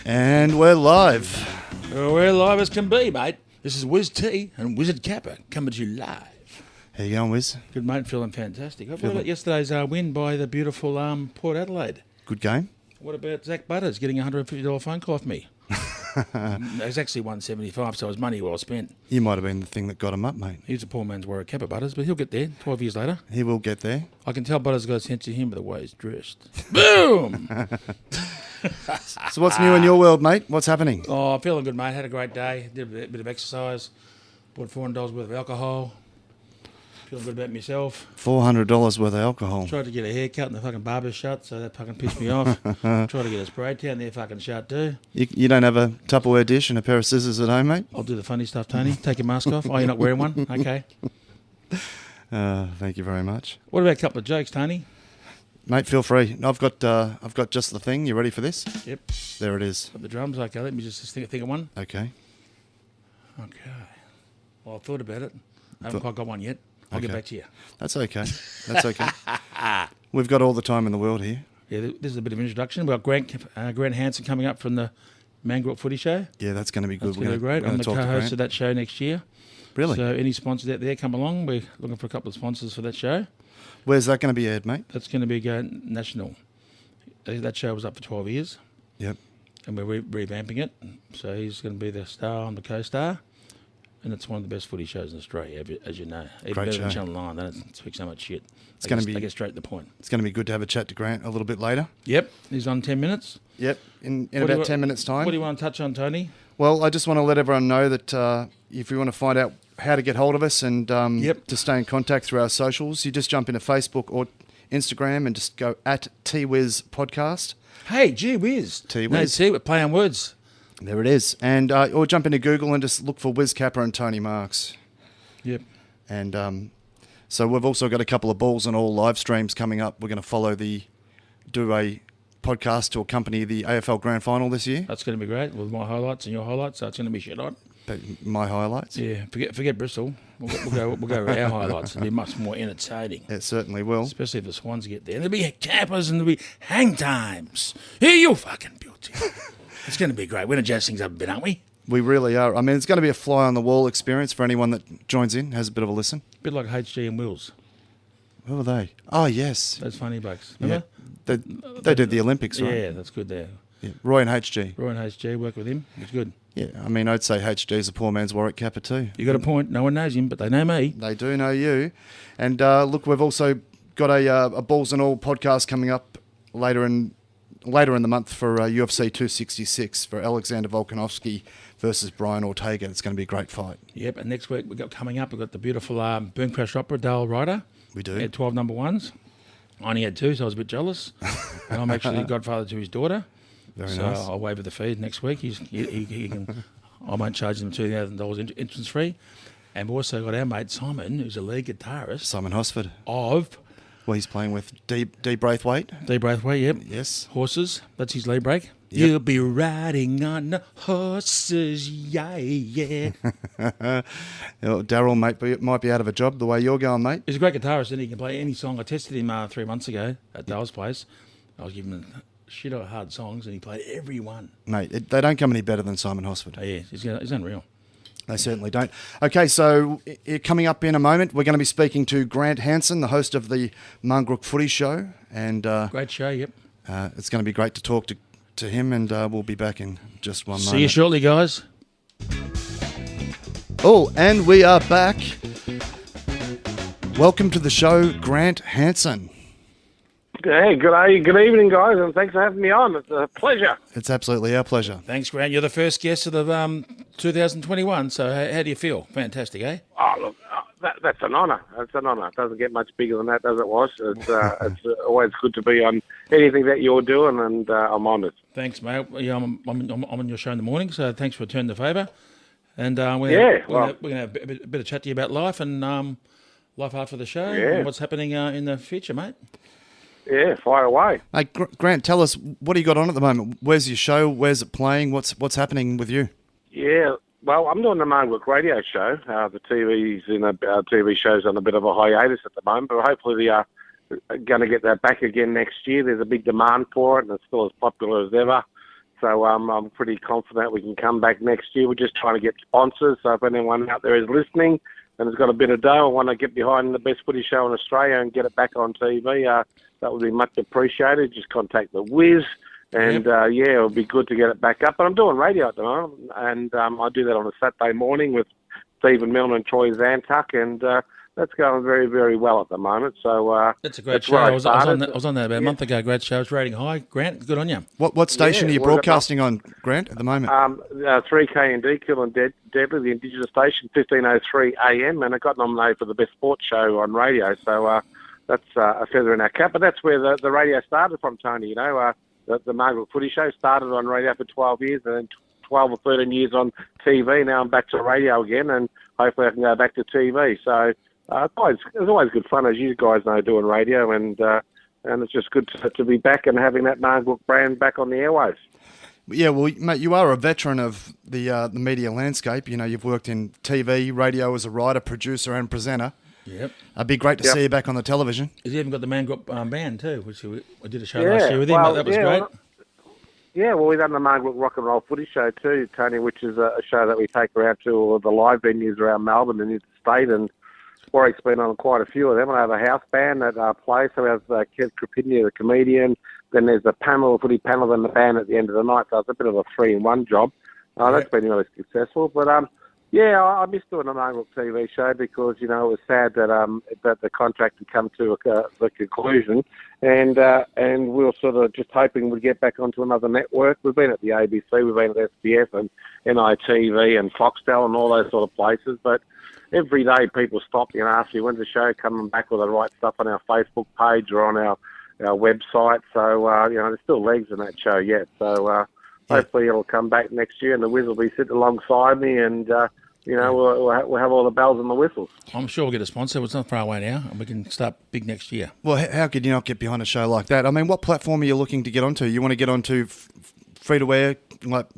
And we're live. Well, we're live as can be, mate. This is Wiz T and Wizard Capper coming to you live. How you going, Wiz? Good, mate. Feeling fantastic. What about yesterday's win by the beautiful Port Adelaide? Good game. What about Zach Butters getting a $150 phone call off me? It was actually $175, so it was money well spent. You might have been the thing that got him up, mate. He's a poor man's Warwick Capper, Butters, but he'll get there 12 years later. He will get there. I can tell Butters got a sense of him by the way he's dressed. Boom! So what's new in your world, mate? What's happening? Oh, I'm feeling good, mate. Had a great day. Did a bit of exercise. Bought $400 worth of alcohol. Feeling good about myself. $400 worth of alcohol. Tried to get a haircut and the fucking barber's shut, so that fucking pissed me off. Tried to get a spray tan, they're fucking shut too. You don't have a Tupperware dish and a pair of scissors at home, mate? I'll do the funny stuff, Tony. Take your mask off. Oh, you're not wearing one? Okay. Thank you very much. What about a couple of jokes, Tony? Mate, feel free. I've got just the thing. You ready for this? Yep. There it is. Got the drums. Okay, let me just think of one. Okay. Okay. Well, I've thought about it. I haven't quite got one yet. I'll get back to you. That's okay. That's okay. We've got all the time in the world here. Yeah, this is a bit of an introduction. We've got Grant Hansen coming up from the Marngrook Footy Show. Yeah, that's going to be good. That's going to be great. I'm the co-host of that show next year. Really? So any sponsors out there, come along. We're looking for a couple of sponsors for that show. Where's that going to be aired, mate? That's going to be going national. That show was up for 12 years. Yep. And we're revamping it. So he's going to be the star. I'm the co-star. And it's one of the best footy shows in Australia, as you know. Even Great better show. than Channel 9. They don't speak so much shit. They get straight to the point. It's going to be good to have a chat to Grant a little bit later. Yep. He's on 10 minutes. Yep. In about 10 minutes' time. What do you want to touch on, Tony? Well, I just want to let everyone know that if you want to find out how to get hold of us and to stay in contact through our socials, you just jump into Facebook or Instagram and just go at T-Wiz podcast. Hey, gee whiz. T-Wiz. No, see, we're playing on words. There it is. And or jump into Google and just look for Wiz Capper and Tony Marks. Yep. And so we've also got a couple of balls and all live streams coming up. We're going to do a podcast to accompany the AFL Grand Final this year. That's going to be great with my highlights and your highlights. So it's going to be shit on. My highlights? Yeah, forget Bristol. We'll go with our highlights. It'll be much more entertaining. It certainly will. Especially if the Swans get there. And there'll be cappers and there'll be hang times. Here you fucking beauty. It's going to be great. We're going to jazz things up a bit, aren't we? We really are. I mean, it's going to be a fly-on-the-wall experience for anyone that joins in, has a bit of a listen. A bit like HG and Wills. Who are they? Oh, yes. Those funny bucks. Remember? Yeah. They did the Olympics, right? Yeah, that's good there. Yeah. Roy and HG. Roy and HG, work with him. It's good. Yeah, I mean, I'd say HG is a poor man's Warwick Capper too. You got a point. No one knows him, but they know me. They do know you. And look, we've also got a Balls and All podcast coming up later in the month for UFC 266 for Alexander Volkanovski versus Brian Ortega. It's going to be a great fight. Yep, and next week we've got the beautiful Burn Crash Opera, Dale Ryder. We do. He had 12 number ones. I only had 2, so I was a bit jealous. And I'm actually godfather to his daughter. Very so nice. I'll waiver the fee next week. He can. I won't charge him $2,000 entrance fee. And we've also got our mate Simon, who's a lead guitarist. Simon Hosford. Well, he's playing with D. Braithwaite. D. Braithwaite, yep. Yes. Horses. That's his lead break. Yep. You'll be riding on the horses, yeah. Daryl might be out of a job the way you're going, mate. He's a great guitarist and he can play any song. I tested him 3 months ago at Dale's place. I was giving him shit out of hard songs and he played every one. Mate, they don't come any better than Simon Hosford. Oh, yeah, he's unreal. They certainly don't. Okay, so coming up in a moment, we're going to be speaking to Grant Hansen, the host of the Marngrook Footy Show. And great show, yep. It's going to be great to talk to him, and we'll be back in just one moment. See you shortly, guys. Oh, and we are back. Welcome to the show, Grant Hansen. Hey, good evening, guys, and thanks for having me on. It's a pleasure. It's absolutely our pleasure. Thanks, Grant. You're the first guest of the 2021, so how do you feel? Fantastic, eh? Oh, look, that's an honour. That's an honour. It doesn't get much bigger than that, does it, Was? It's always good to be on anything that you're doing, and I'm honoured. Thanks, mate. Yeah, I'm on your show in the morning, so thanks for returning the favour. And we're going to have a bit of chat to you about life and life after the show and what's happening in the future, mate. Yeah, fire away. Hey, Grant, tell us, what do you got on at the moment? Where's your show? Where's it playing? What's happening with you? Yeah, well, I'm doing the Marngrook radio show. The TV show's on a bit of a hiatus at the moment, but hopefully they are going to get that back again next year. There's a big demand for it, and it's still as popular as ever. So I'm pretty confident we can come back next year. We're just trying to get sponsors. So if anyone out there is listening and has got a bit of dough and want to get behind the best footy show in Australia and get it back on TV, that would be much appreciated. Just contact the Wiz. And, it would be good to get it back up. But I'm doing radio at the moment, and I do that on a Saturday morning with Stephen Milne and Troy Zantuck, and that's going very, very well at the moment. So that's a great show. I was on that about a month ago. Great show. It's rating high. Grant, good on you. What station are you broadcasting on, Grant, at the moment? 3KND, Kill and Deadly, the Indigenous station, 15:03 AM, and it got nominated for the best sports show on radio. So that's a feather in our cap. But that's where the radio started from, Tony. You know, the Marngrook Footy Show started on radio for 12 years, and then 12 or 13 years on TV. Now I'm back to radio again, and hopefully I can go back to TV. So it's always good fun, as you guys know, doing radio, and it's just good to be back and having that Marngrook brand back on the airwaves. Yeah, well, mate, you are a veteran of the media landscape. You know, you've worked in TV, radio as a writer, producer, and presenter. Yep. It'd be great to see you back on the television. He's even got the Marngrook band too, which we did a show last year with him. That was great. Well, we've done the Marngrook Rock and Roll Footy Show too, Tony, which is a show that we take around to all of the live venues around Melbourne and interstate, and Warwick's been on quite a few of them. I have a house band that plays, so we have Kev Krapinja, the comedian, then there's the footy panel, then the band at the end of the night, so it's a bit of a 3-in-1 job. That's been really successful, but I missed doing a Marngrook TV show because, you know, it was sad that the contract had come to the conclusion, and we were sort of just hoping we'd get back onto another network. We've been at the ABC, we've been at SBF and NITV and Foxtel and all those sort of places, but every day people stop you and ask you, when's the show coming back with the right stuff on our Facebook page or on our website? So, there's still legs in that show yet. So hopefully it'll come back next year and the Wiz will be sitting alongside me and, we'll have all the bells and the whistles. I'm sure we'll get a sponsor. It's not far away now, and we can start big next year. Well, how could you not get behind a show like that? I mean, what platform are you looking to get onto? You want to get onto free-to-air, like,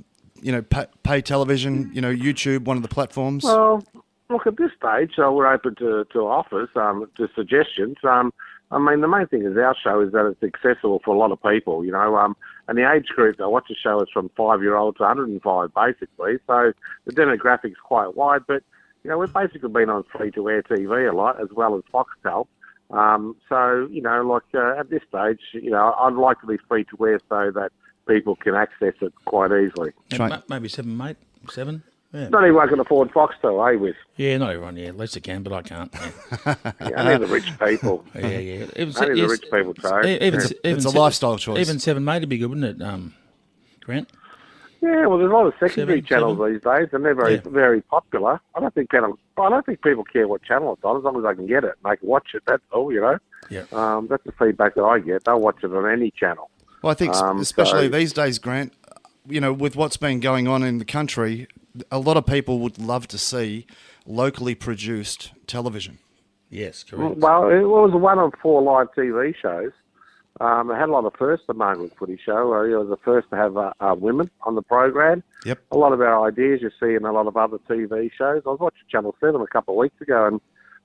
pay television, YouTube, one of the platforms? Well, look, at this stage, we're open to offers, to suggestions. The main thing is our show is that it's accessible for a lot of people, and the age group that watch the show is from 5-year-olds to 105, basically. So the demographic's quite wide, but, we've basically been on free-to-air TV a lot, as well as Foxtel. At this stage, I'd like to be free-to-air so that people can access it quite easily. Maybe 7, mate? 7? Yeah. Not everyone can afford Foxtel, Wiz? Yeah, not everyone, at least they can, but I can't. Yeah. Only the rich people. Yeah. Only the rich people, Tony. It's a lifestyle choice. Even 7 mate would be good, wouldn't it, Grant? Yeah, well, there's a lot of secondary channels these days, and they're very popular. I don't think people care what channel it's on, as long as they can get it and they can watch it. That's all, Yeah. That's the feedback that I get. They'll watch it on any channel. Well, I think especially these days, Grant, with what's been going on in the country, a lot of people would love to see locally produced television. Yes, correct. Well, it was one of 4 live TV shows. It had a lot of firsts, the Marngrook Footy Show. It was the first to have women on the program. Yep. A lot of our ideas you see in a lot of other TV shows. I was watching Channel 7 a couple of weeks ago and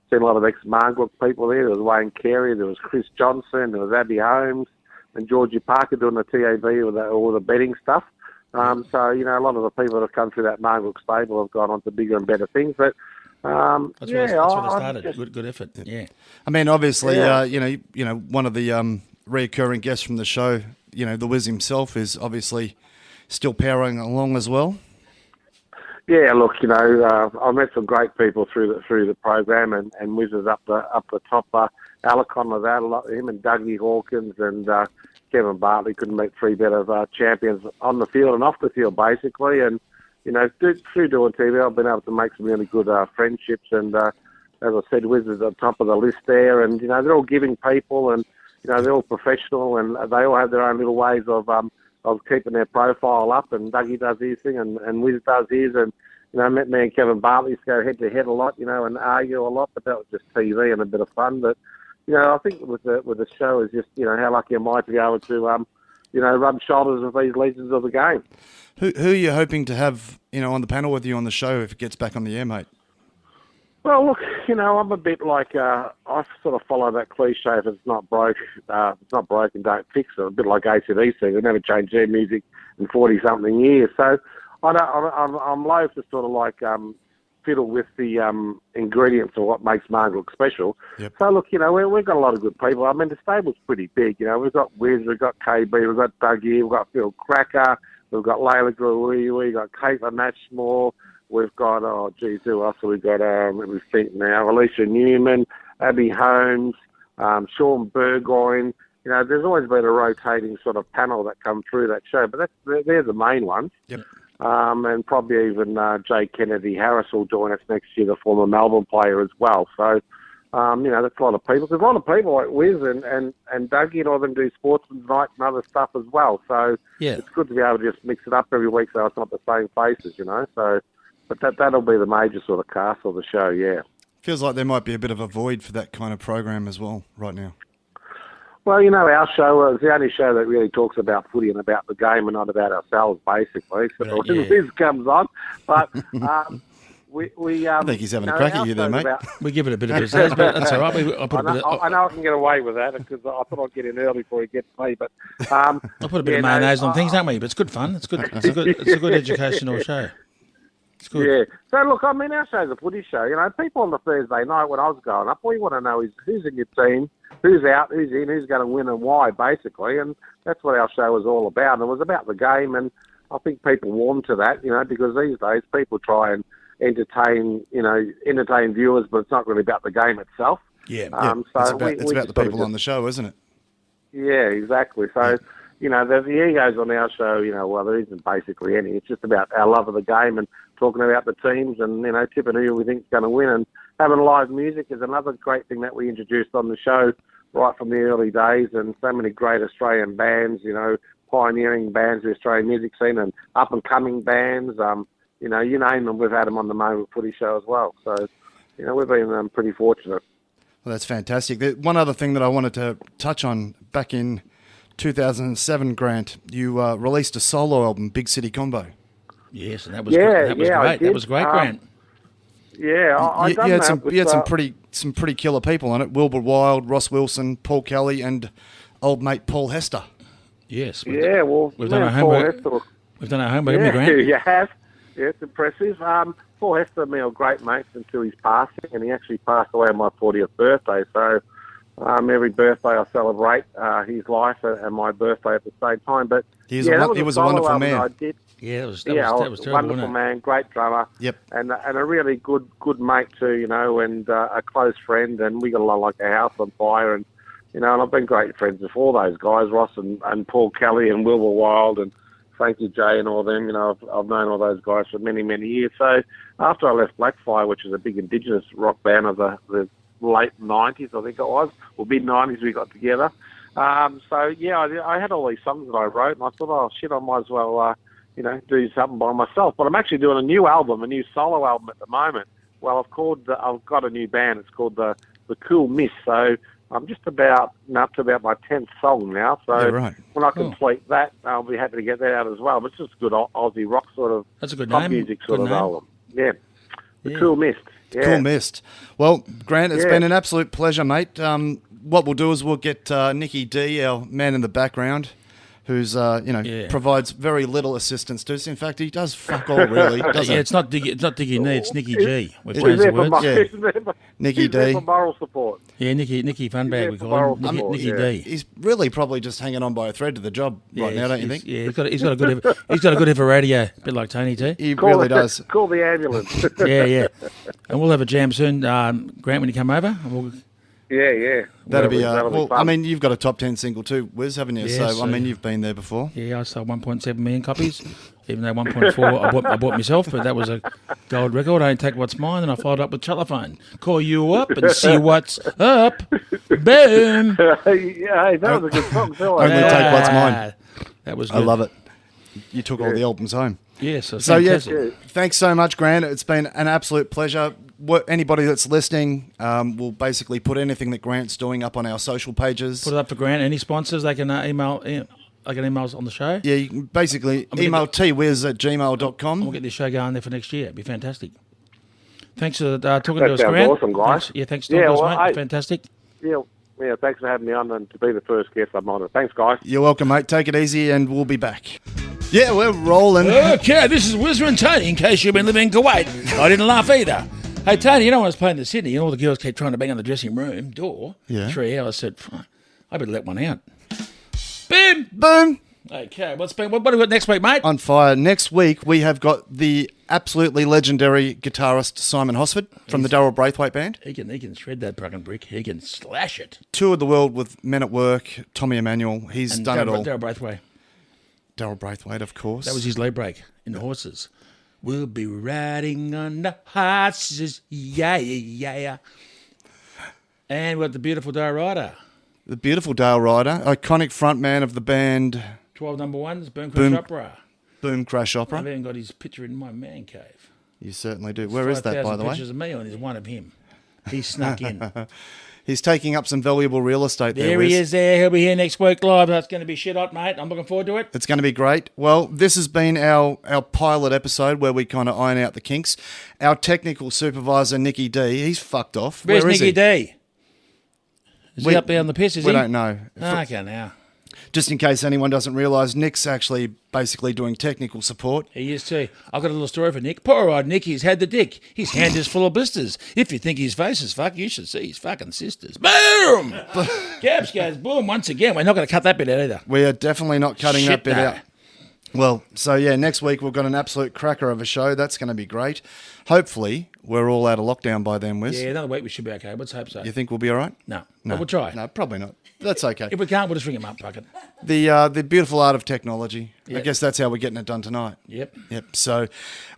seen a lot of ex-Marngrook people there. There was Wayne Carey, there was Chris Johnson, there was Abby Holmes, and Georgie Parker doing the TAV with all the betting stuff. A lot of the people that have come through that Marngrook stable have gone on to bigger and better things. But that's where it started. Good effort. Yeah. I mean, obviously, one of the recurring guests from the show, the Wiz himself, is obviously still powering along as well. Yeah, look, I met some great people through the program, and Wiz is up the top. Alicon of that, him and Dougie Hawkins and Kevin Bartley couldn't meet 3 better champions on the field and off the field, basically. And, through doing TV, I've been able to make some really good friendships. And, as I said, Wiz is at the top of the list there. And, they're all giving people and, they're all professional and they all have their own little ways of keeping their profile up. And Dougie does his thing and Wiz does his. And, I met me and Kevin Bartley go head-to-head a lot, and argue a lot, but that was just TV and a bit of fun. But, I think with the show is just, how lucky am I to be able to, rub shoulders with these legends of the game. Who are you hoping to have, on the panel with you on the show if it gets back on the air, mate? Well, look, I'm a bit like I sort of follow that cliche: if it's not broke, don't fix it. A bit like AC/DC, they never changed their music in 40-something years. So I'm loath to sort of like fiddle with the ingredients of what makes Marngrook special. Yep. So look, we've got a lot of good people. I mean, the stable's pretty big. We've got Wiz, we've got KB, we've got Dougie, we've got Phil Cracker, we've got Layla Grui, we've got Caitlin Matchmore. We've got, who else have we got? Let me think now. Alicia Newman, Abby Holmes, Sean Burgoyne. There's always been a rotating sort of panel that come through that show, but they're the main ones. Yep. And probably even Jay Kennedy Harris will join us next year, the former Melbourne player as well. So, that's a lot of people. There's a lot of people like Wiz and Dougie and all them do sportsman's nights and other stuff as well. So it's good to be able to just mix it up every week so it's not the same faces, So... But that'll be the major sort of cast of the show, yeah. Feels like there might be a bit of a void for that kind of program as well right now. Well, our show is the only show that really talks about footy and about the game and not about ourselves, basically. So when Wiz comes on. But we I think he's having a crack at you there, mate. We give it a bit of business, but that's all right. I know I can get away with that because I thought I'd get in early before he gets me. But I'll put a bit of mayonnaise on things, don't we? But it's good fun. It's good. It's a good educational show. It's good. Yeah. So, look, I mean, our show's a footy show. People on the Thursday night when I was growing up, all you want to know is who's in your team, who's out, who's in, who's going to win and why, basically. And that's what our show was all about. And it was about the game, and I think people warm to that, because these days people try and entertain viewers, but it's not really about the game itself. Yeah. So it's about the people on the show, isn't it? Yeah, exactly. So... the egos on our show, well, there isn't basically any. It's just about our love of the game and talking about the teams and, tipping who we think is going to win. And having live music is another great thing that we introduced on the show right from the early days. And so many great Australian bands, pioneering bands, the Australian music scene and up-and-coming bands. You name them, we've had them on the Marngrook Footy Show as well. So, we've been pretty fortunate. Well, that's fantastic. One other thing that I wanted to touch on back in 2007, Grant, you released a solo album, Big City Combo. Yes, and that was great. That was great, Grant. Yeah, you had some pretty killer people on it. Wilbur Wilde, Ross Wilson, Paul Kelly, and old mate Paul Hester. Yes. We've done our homework. We've done our homework, haven't we, Grant? You have. Yeah, it's impressive. Paul Hester and me are great mates until his passing, and he actually passed away on my 40th birthday. So every birthday I celebrate his life and my birthday at the same time. But he was a wonderful man. That was terrible, wonderful man, great drummer. Yep. And a really good mate too, and a close friend. And we got along like a house on fire. And and I've been great friends with all those guys, Ross and Paul Kelly and Wilbur Wilde and Frankie J and all them. I've known all those guys for many, many years. So after I left Blackfire, which is a big Indigenous rock band of the late 90s, I think it was, or mid-90s we got together. I had all these songs that I wrote, and I thought, I might as well, do something by myself. But I'm actually doing a new solo album at the moment. Well, I've got a new band. It's called the Cool Mist. So I'm just about up to about my 10th song now. So when I complete that, I'll be happy to get that out as well. But it's just a good Aussie rock sort of That's a good pop name. music sort Good of name. album. Yeah. Cool Mist. Yeah. Cool Mist. Well, Grant, it's been an absolute pleasure, mate. What we'll do is we'll get Nicky D, our man in the background, who's provides very little assistance to us. In fact, he does fuck all really. It's not Diggy Nee, it's Nicky G. We've changed the words. Nicky D. For moral support. Yeah, Nicky Funbag we call him. Nicky D. He's really probably just hanging on by a thread to the job right now, don't you think? Yeah, he's got a good ever radio, a bit like Tony T. He really does. Call the ambulance. Yeah. And we'll have a jam soon, Grant, when you come over. Yeah. That'll be fun. I mean, you've got a top 10 single too, Wiz, haven't you? Yeah, so, I mean, you've been there before. Yeah, I sold 1.7 million copies, even though 1.4 I bought myself, but that was a gold record. I didn't take what's mine, and I followed up with telephone. Call you up and see what's up. Boom. Yeah, that was a good song, too. Only take what's mine. That was good. I love it. You took all the albums home. Yes. Thanks so much, Grant. It's been an absolute pleasure. Anybody that's listening, we'll basically put anything that Grant's doing up on our social pages. Put it up for Grant. Any sponsors, they can email us on the show. Yeah, you can basically email twiz@gmail.com. We'll get this show going there for next year. It'd be fantastic. Thanks for talking That to us, sounds Grant. awesome, guys. Thanks for talking to us, mate. Fantastic. Yeah, thanks for having me on and to be the first guest. I'm honoured. Thanks, guys. You're welcome, mate. Take it easy and we'll be back. Yeah, we're rolling. Okay, this is Wiz and Tony, in case you've been living in Kuwait. I didn't laugh either. Hey, Tony, you know when I was playing in Sydney and all the girls kept trying to bang on the dressing room door? Yeah. 3 hours, I said, I better let one out. Boom! Boom! Okay, what do we got next week, mate? On fire. Next week, we have got the absolutely legendary guitarist Simon Hosford from the Darryl Braithwaite Band. He can shred that fucking brick. He can slash it. Toured the world with Men at Work, Tommy Emmanuel. He's done it all. Darryl Braithwaite. Darryl Braithwaite, of course. That was his lead break in the Horses. We'll be riding on the horses, yeah. And we've got the beautiful Dale Ryder. The beautiful Dale Ryder, iconic frontman of the band 12 number ones, Boom Crash Opera. Boom Crash Opera. I've even got his picture in my man cave. You certainly do. Where is that, by the way? Pictures of me on, there's one of him. He snuck in. He's taking up some valuable real estate there, There he is there. He'll be here next week live. That's going to be shit hot, mate. I'm looking forward to it. It's going to be great. Well, this has been our pilot episode where we kind of iron out the kinks. Our technical supervisor, Nicky D, he's fucked off. Where's Where is Nicky he? D? Is he up there on the piss, is he? We don't know. Okay, now. Just in case anyone doesn't realise, Nick's actually basically doing technical support. He is too. I've got a little story for Nick. Poor old Nick, he's had the dick. His hand is full of blisters. If you think his face is fuck, you should see his fucking sisters. Boom! Gabs goes boom once again. We're not going to cut that bit out either. We are definitely not cutting that bit out. Well, so yeah, next week we've got an absolute cracker of a show. That's going to be great. Hopefully, we're all out of lockdown by then, Wiz. Yeah, another week we should be okay. Let's hope so. You think we'll be all right? No. But we'll try. No, probably not. That's okay. If we can't, we'll just ring him up, fucking. The beautiful art of technology. Yep. I guess that's how we're getting it done tonight. Yep. So,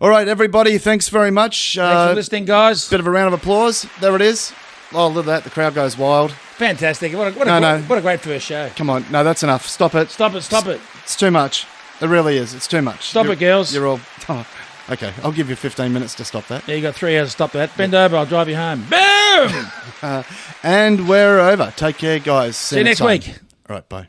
all right, everybody, thanks very much. Thanks for listening, guys. Bit of a round of applause. There it is. Oh, look at that. The crowd goes wild. Fantastic. What a great first show. Come on. No, that's enough. Stop it. Stop it. It's too much. It really is. It's too much. Stop it, girls. You're all... Oh, okay, I'll give you 15 minutes to stop that. Yeah, you got 3 hours to stop that. Bend over, I'll drive you home. Boom! And we're over. Take care, guys. See you next week. All right, bye.